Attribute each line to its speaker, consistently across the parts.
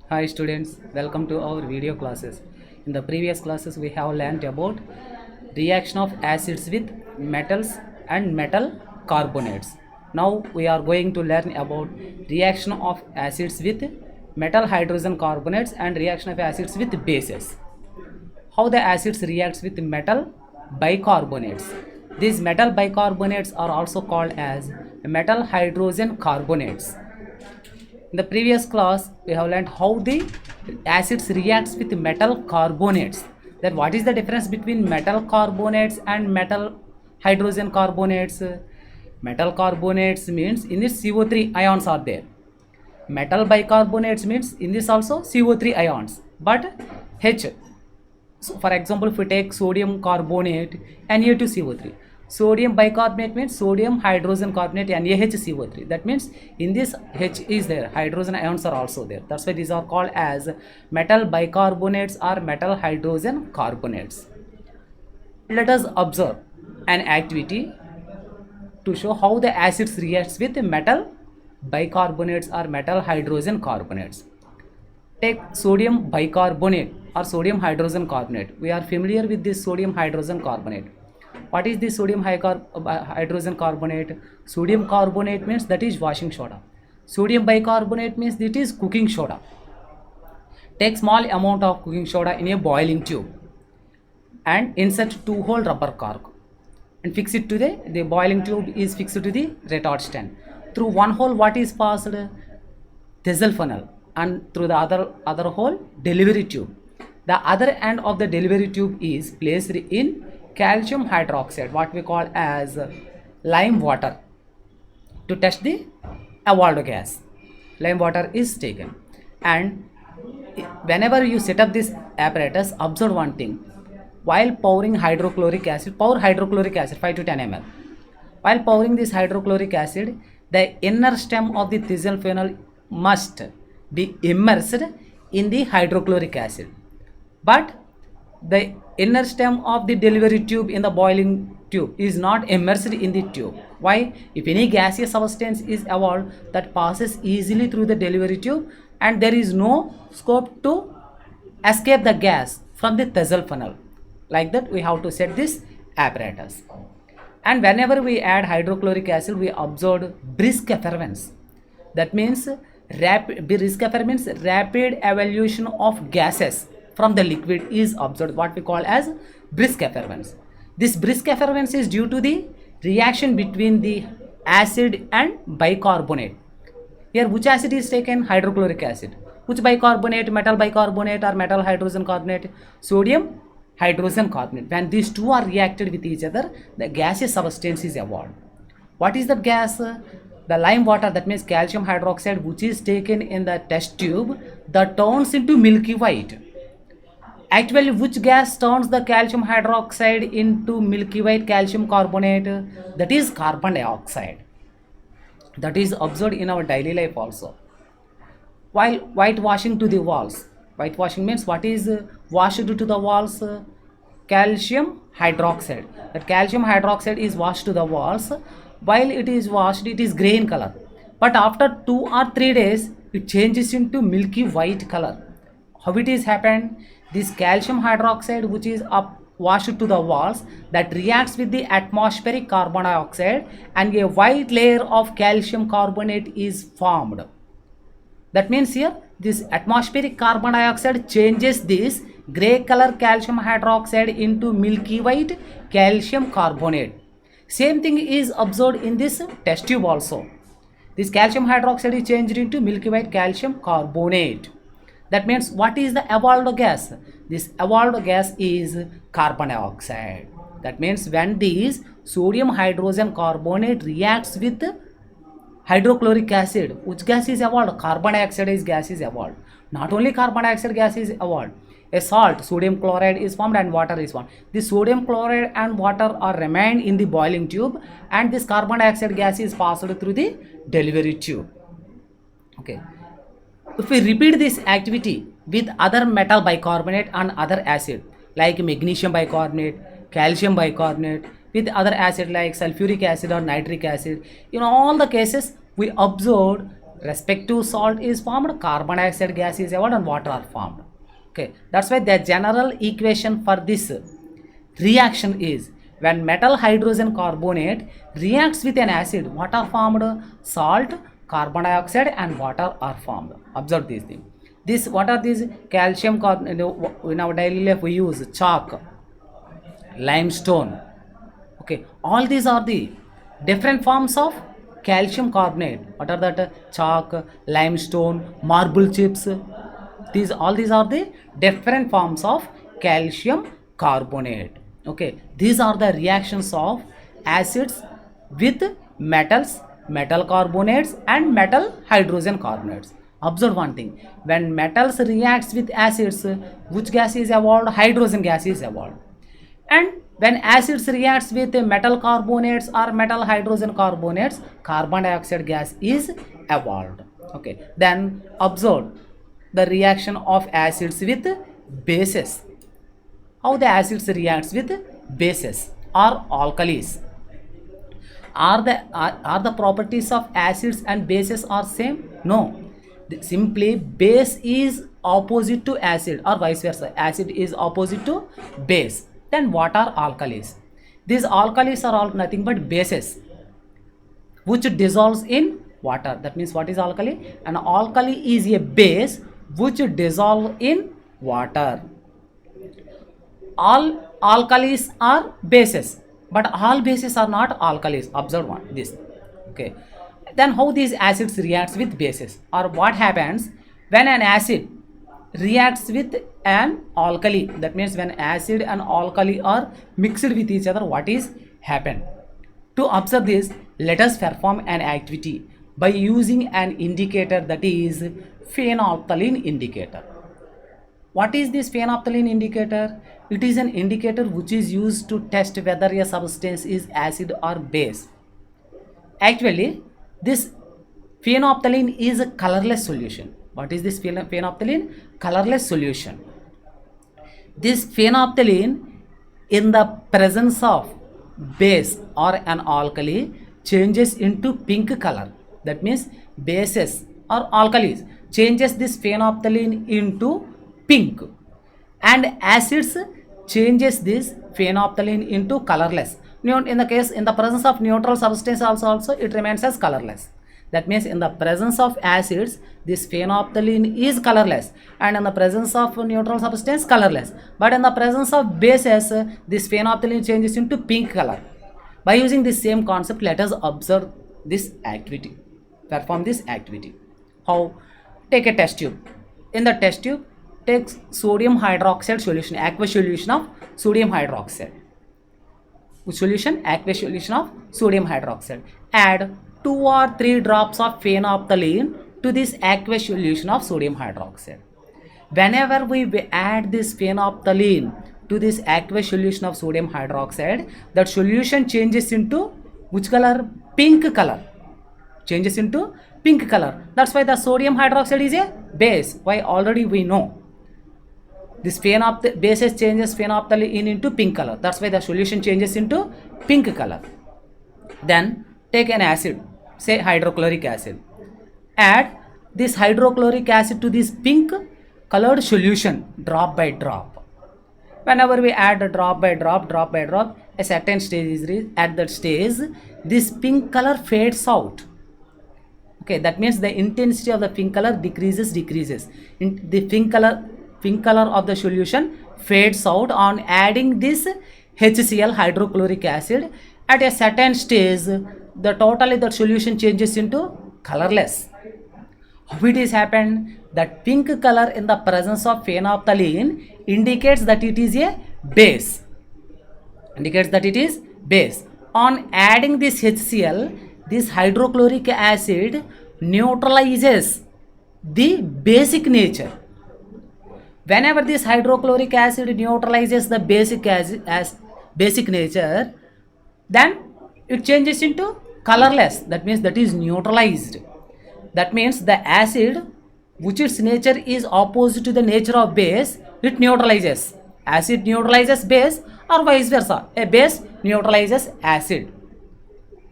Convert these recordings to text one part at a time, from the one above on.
Speaker 1: Hi students, welcome to our video classes. In the previous classes we have learned about reaction of acids with metals and metal carbonates. Now we are going to learn about reaction of acids with metal hydrogen carbonates and reaction of acids with bases. How the acids reacts with metal bicarbonates. These metal bicarbonates are also called as metal hydrogen carbonates. In the previous class, we have learned how the acids reacts with metal carbonates. Then what is the difference between metal carbonates and metal hydrogen carbonates? Metal carbonates means in this CO3 ions are there. Metal bicarbonates means in this also CO3 ions, but H. So for example, if we take sodium carbonate Na2CO3, sodium bicarbonate means sodium hydrogen carbonate NaHCO3. That means in this H is there, hydrogen ions are also there. That's why these are called as metal bicarbonates or metal hydrogen carbonates. Let us observe an activity to show how the acids reacts with metal bicarbonates or metal hydrogen carbonates. Take sodium bicarbonate or sodium hydrogen carbonate. We are familiar with this sodium hydrogen carbonate. What is this sodium hydrogen carbonate? Sodium carbonate means that is washing soda. Sodium bicarbonate means that is cooking soda. Take small amount of cooking soda in a boiling tube and insert 2-hole rubber cork and fix it to the boiling tube is fixed to the retard stand. Through one hole what is passed? Diesel funnel, and through the other hole delivery tube. The other end of the delivery tube is placed in calcium hydroxide, what we call as lime water, to test the Avogadro gas. Lime water is taken, and whenever you set up this apparatus, observe one thing. While pouring hydrochloric acid, pour hydrochloric acid 5 to 10 ml. While pouring this hydrochloric acid, the inner stem of the thistle funnel must be immersed in the hydrochloric acid, but the inner stem of the delivery tube in the boiling tube is not immersed in the tube. Why? If any gaseous substance is evolved, that passes easily through the delivery tube and there is no scope to escape the gas from the thistle funnel. Like that we have to set this apparatus. And whenever we add hydrochloric acid, we observed brisk effervescence. That means brisk effervescence means rapid evolution of gases from the liquid is observed, what we call as brisk effervescence. This brisk effervescence is due to the reaction between the acid and bicarbonate. Here which acid is taken? Hydrochloric acid. Which bicarbonate? Metal bicarbonate or metal hydrogen carbonate? Sodium hydrogen carbonate. When these two are reacted with each other, the gaseous substance is evolved. What is that gas? The lime water, that means calcium hydroxide, which is taken in the test tube, that turns into milky white. Actually, which gas turns the calcium hydroxide into milky white calcium carbonate? That is carbon dioxide. That is observed in our daily life also. While whitewashing to the walls, whitewashing means what is washed to the walls? Calcium hydroxide. That calcium hydroxide is washed to the walls. While it is washed, it is grey in color, but after 2 or 3 days it changes into milky white color. How it is happened? This calcium hydroxide which is washed to the walls, that reacts with the atmospheric carbon dioxide and a white layer of calcium carbonate is formed. That means here this atmospheric carbon dioxide changes this grey color calcium hydroxide into milky white calcium carbonate. Same thing is observed in this test tube also. This calcium hydroxide is changed into milky white calcium carbonate. That means what is the evolved gas? This evolved gas is carbon dioxide. That means when this sodium hydrogen carbonate reacts with hydrochloric acid, which gas is evolved? Carbon dioxide gas is evolved. Not only carbon dioxide gas is evolved, a salt, sodium chloride is formed and water is formed. This sodium chloride and water are remained in the boiling tube and this carbon dioxide gas is passed through the delivery tube. Okay. If we repeat this activity with other metal bicarbonate and other acid like magnesium bicarbonate, calcium bicarbonate, with other acid like sulfuric acid or nitric acid, in all the cases we observed respective salt is formed, carbon dioxide gas is evolved and water are formed. Okay, that's why the general equation for this reaction is when metal hydrogen carbonate reacts with an acid, what are formed? Salt, carbon dioxide and water are formed. Observe these things. This, what are these? Calcium carbonate. In our daily life we use chalk, limestone. Okay, all these are the different forms of calcium carbonate. What are that? Chalk, limestone, marble chips. These are the different forms of calcium carbonate. Okay, these are the reactions of acids with metals, metal carbonates and metal hydrogen carbonates. Observe one thing, when metals reacts with acids, which gas is evolved? Hydrogen gas is evolved. And when acids reacts with metal carbonates or metal hydrogen carbonates, carbon dioxide gas is evolved. Okay, then observe the reaction of acids with bases. How the acids reacts with bases or alkalis? Are the properties of acids and bases are same? No. Simply base is opposite to acid or vice versa. Acid is opposite to base. Then what are alkalis? These alkalis are all nothing but bases which dissolves in water. That means what is alkali? An alkali is a base which dissolve in water. All alkalis are bases, but all bases are not alkalis. Observe this. Okay, then how these acids reacts with bases, or what happens when an acid reacts with an alkali? That means when acid and alkali are mixed with each other, what is happen? To observe this, let us perform an activity by using an indicator, that is phenolphthalein indicator. What is this phenolphthalein indicator? It is an indicator which is used to test whether a substance is acid or base. Actually, this phenolphthalein is a colorless solution. What is this phenolphthalein? Colorless solution. This phenolphthalein, in the presence of base or an alkali, changes into pink color. That means bases or alkalis changes this phenolphthalein into pink, and acids changes this phenolphthalein into colorless. In the presence of neutral substance also it remains as colorless. That means in the presence of acids, this phenolphthalein is colorless, and in the presence of neutral substance, colorless. But in the presence of bases, this phenolphthalein changes into pink color. By using this same concept, let us observe this activity, perform this activity. How? Take a test tube. In the test tube, take sodium hydroxide solution, aqueous solution of sodium hydroxide. Solution, aqueous solution of sodium hydroxide. Add 2 or 3 drops of phenolphthalein to this aqueous solution of sodium hydroxide. Whenever we add this phenolphthalein to this aqueous solution of sodium hydroxide, that solution changes into which color? Pink color. Changes into pink color. That's why the sodium hydroxide is a base. Why? Already we know. This bases changes phenolphthalein into pink color. That's why the solution changes into pink color. Then take an acid, say hydrochloric acid. Add this hydrochloric acid to this pink colored solution, drop by drop. Whenever we add drop by drop, a certain stage is reached. At that stage, this pink color fades out. Okay, that means the intensity of the pink color decreases. The pink color of the solution fades out on adding this HCl, hydrochloric acid. At a certain stage, the solution changes into colorless. How it is happened? That pink color in the presence of phenolphthalein indicates that it is a base. On adding this HCl, this hydrochloric acid neutralizes the basic nature. Whenever this hydrochloric acid neutralizes the basic nature, then it changes into colorless. That means that is neutralized. That means the acid, which its nature is opposite to the nature of base, it neutralizes. Acid neutralizes base, or vice versa. A base neutralizes acid.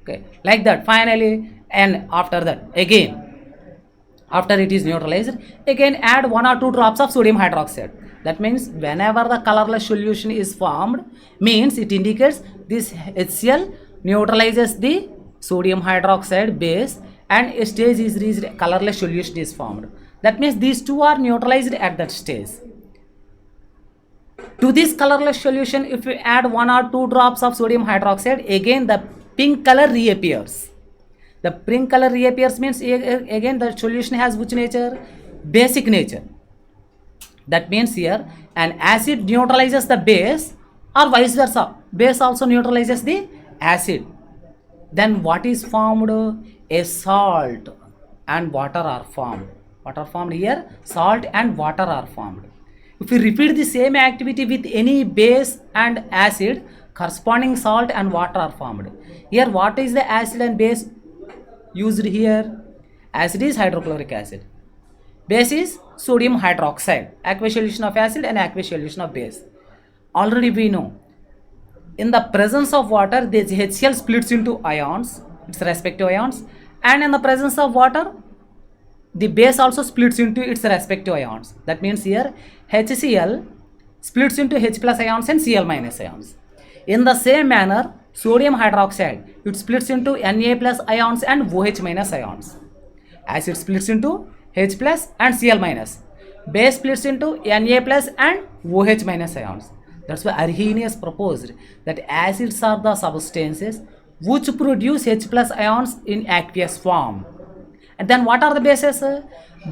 Speaker 1: Okay, like that. Finally, and after that, again, After it is neutralized, again add 1 or 2 drops of sodium hydroxide. That means whenever the colorless solution is formed, means it indicates this HCl neutralizes the sodium hydroxide base and a stage is reached, colorless solution is formed. That means these two are neutralized at that stage. To this colorless solution, if we add 1 or 2 drops of sodium hydroxide, again the pink color reappears. The pink color reappears means again the solution has which nature? Basic nature. That means here an acid neutralizes the base or vice versa. Base also neutralizes the acid. Then what is formed? A salt and water are formed. What are formed here? Salt and water are formed. If we repeat the same activity with any base and acid, corresponding salt and water are formed. Here what is the acid and base used here? Acid is hydrochloric acid. Base is sodium hydroxide, aqueous solution of acid and aqueous solution of base. Already we know, in the presence of water, this HCl splits into ions, its respective ions, and in the presence of water, the base also splits into its respective ions. That means here HCl splits into H plus ions and Cl minus ions. In the same manner, sodium hydroxide, it splits into Na plus ions and OH minus ions. Acid splits into H plus and Cl minus. Base splits into Na plus and OH minus ions. That's why Arrhenius proposed that acids are the substances which produce H plus ions in aqueous form. And then what are the bases?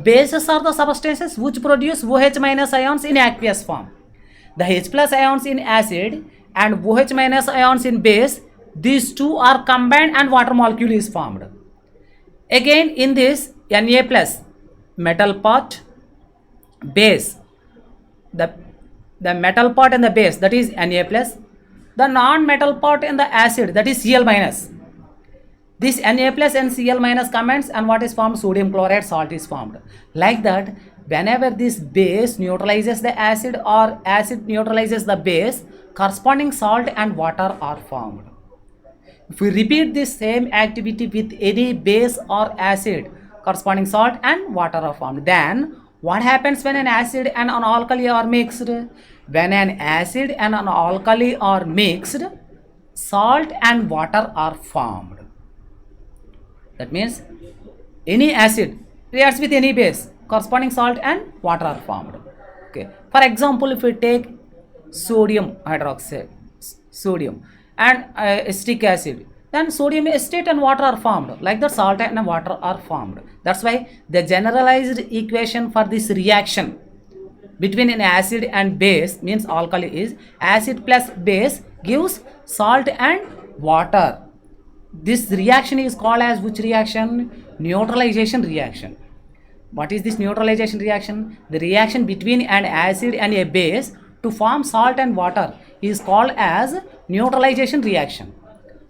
Speaker 1: Bases are the substances which produce OH minus ions in aqueous form. The H plus ions in acid and OH minus ions in base, these two are combined and water molecule is formed. Again in this Na plus metal part, base, the metal part and the base, that is Na plus, the non-metal part in the acid, that is Cl minus. This Na plus and Cl minus combines and what is formed? Sodium chloride, salt is formed. Like that, whenever this base neutralizes the acid or acid neutralizes the base, corresponding salt and water are formed. If we repeat this same activity with any base or acid, corresponding salt and water are formed. Then what happens when an acid and an alkali are mixed? When an acid and an alkali are mixed, salt and water are formed. That means any acid reacts with any base, corresponding salt and water are formed. Okay. For example, if we take sodium hydroxide, sodium and acetic acid, then sodium acetate and water are formed. Like that, salt and water are formed. That's why the generalized equation for this reaction between an acid and base means alkali is acid plus base gives salt and water. This reaction is called as which reaction? Neutralization reaction. What is this neutralization reaction? The reaction between an acid and a base to form salt and water is called as neutralization reaction.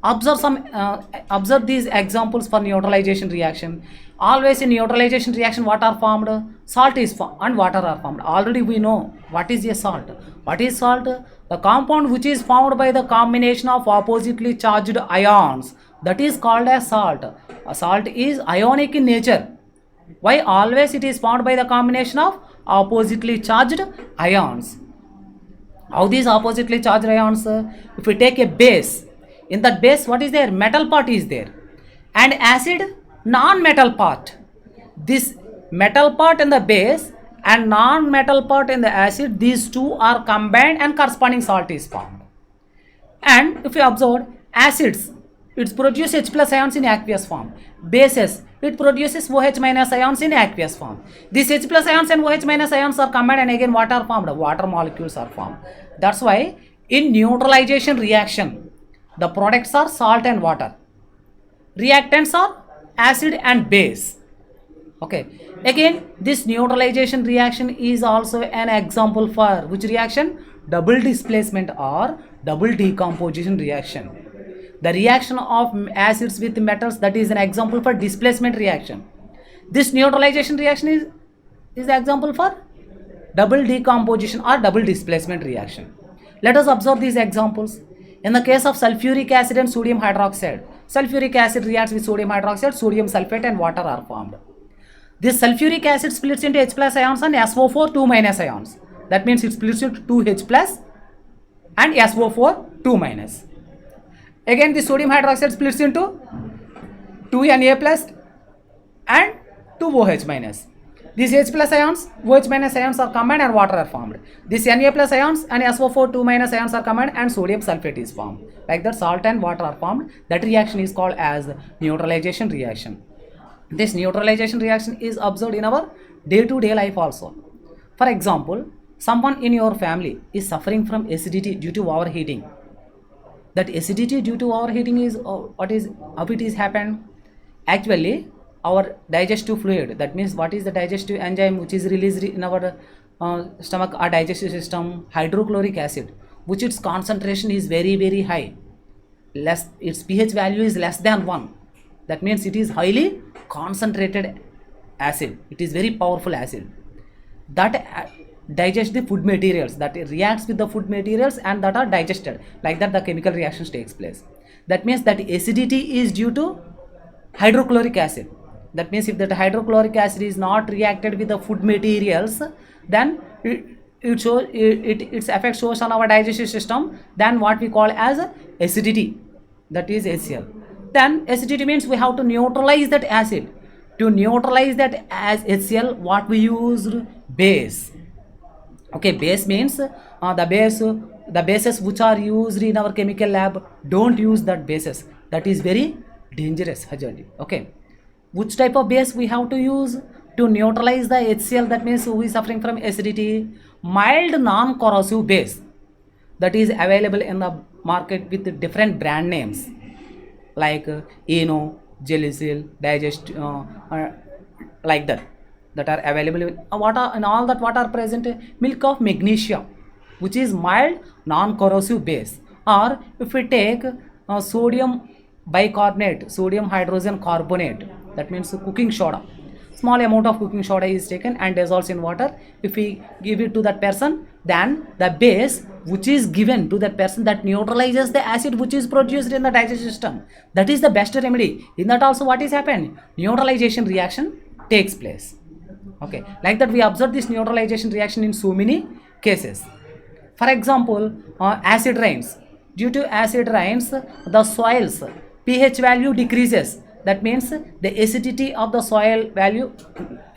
Speaker 1: Observe these examples for neutralization reaction. Always in neutralization reaction, what are formed? Salt is formed and water are formed. Already we know what is a salt. What is salt? The compound which is formed by the combination of oppositely charged ions, that is called as salt. A salt is ionic in nature. Why? Always it is formed by the combination of oppositely charged ions. How these oppositely charged ions? If we take a base, in that base what is there? Metal part is there, and acid, non-metal part. This metal part in the base and non-metal part in the acid, these two are combined and corresponding salt is formed. And if you observe, acids, it produces H plus ions in aqueous form. Bases, it produces OH minus ions in aqueous form. These H plus ions and OH minus ions are combined and again what are formed? Water molecules are formed. That's why in neutralization reaction, the products are salt and water. Reactants are acid and base. Okay. Again, this neutralization reaction is also an example for which reaction? Double displacement or double decomposition reaction. The reaction of acids with metals, that is an example for displacement reaction. This neutralization reaction is the example for double decomposition or double displacement reaction. Let us observe these examples. In the case of sulfuric acid and sodium hydroxide, sulfuric acid reacts with sodium hydroxide, sodium sulfate and water are formed. This sulfuric acid splits into H plus ions and SO4 2 minus ions. That means it splits into 2H plus and SO4 2 minus. Again the sodium hydroxide splits into 2Na plus and 2OH minus. These H plus ions, OH minus ions are combined and water are formed. These Na plus ions and SO4 2 minus ions are combined and sodium sulfate is formed. Like that, salt and water are formed. That reaction is called as neutralization reaction. This neutralization reaction is observed in our day-to-day life also. For example, someone in your family is suffering from acidity due to overheating. That acidity due to overheating is how it is happened? Actually, our digestive fluid, that means what is the digestive enzyme which is released in our stomach or digestive system? Hydrochloric acid, which its concentration is very high. Its pH value is less than 1. That means it is highly concentrated acid. It is very powerful acid that digests the food materials, that reacts with the food materials and that are digested. Like that, the chemical reactions takes place. That means that acidity is due to hydrochloric acid. That means if that hydrochloric acid is not reacted with the food materials, then its effect shows on our digestive system. Then what we call as acidity, that is HCl. Then acidity means we have to neutralize that acid. To neutralize that as HCl, what we used? Base. Okay, base means the bases which are used in our chemical lab, don't use that bases. That is very dangerous, hazard. Okay, which type of base we have to use to neutralize the HCl? That means who is suffering from acidity? Mild non-corrosive base that is available in the market with different brand names like Eno, Gelisil, Digest, like that are available in what are present? Milk of magnesia, which is mild non-corrosive base. Or if we take sodium bicarbonate, sodium hydrogen carbonate, that means cooking soda. Small amount of cooking soda is taken and dissolves in water. If we give it to that person, then the base which is given to that person, that neutralizes the acid which is produced in the digestive system. That is the best remedy. In that also what is happened? Neutralization reaction takes place. Okay, like that we observe this neutralization reaction in so many cases. For example, acid rains. Due to acid rains, the soil's pH value decreases. That means the acidity of the soil value,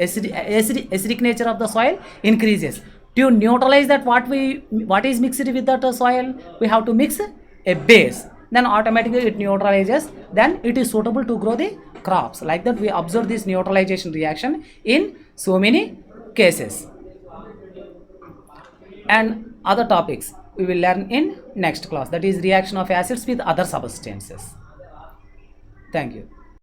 Speaker 1: acidic nature of the soil increases. To neutralize that, what is mixed with that soil? We have to mix a base. Then automatically it neutralizes. Then it is suitable to grow the crops. Like that we observe this neutralization reaction in so many cases. And other topics we will learn in next class, that is reaction of acids with other substances. Thank you.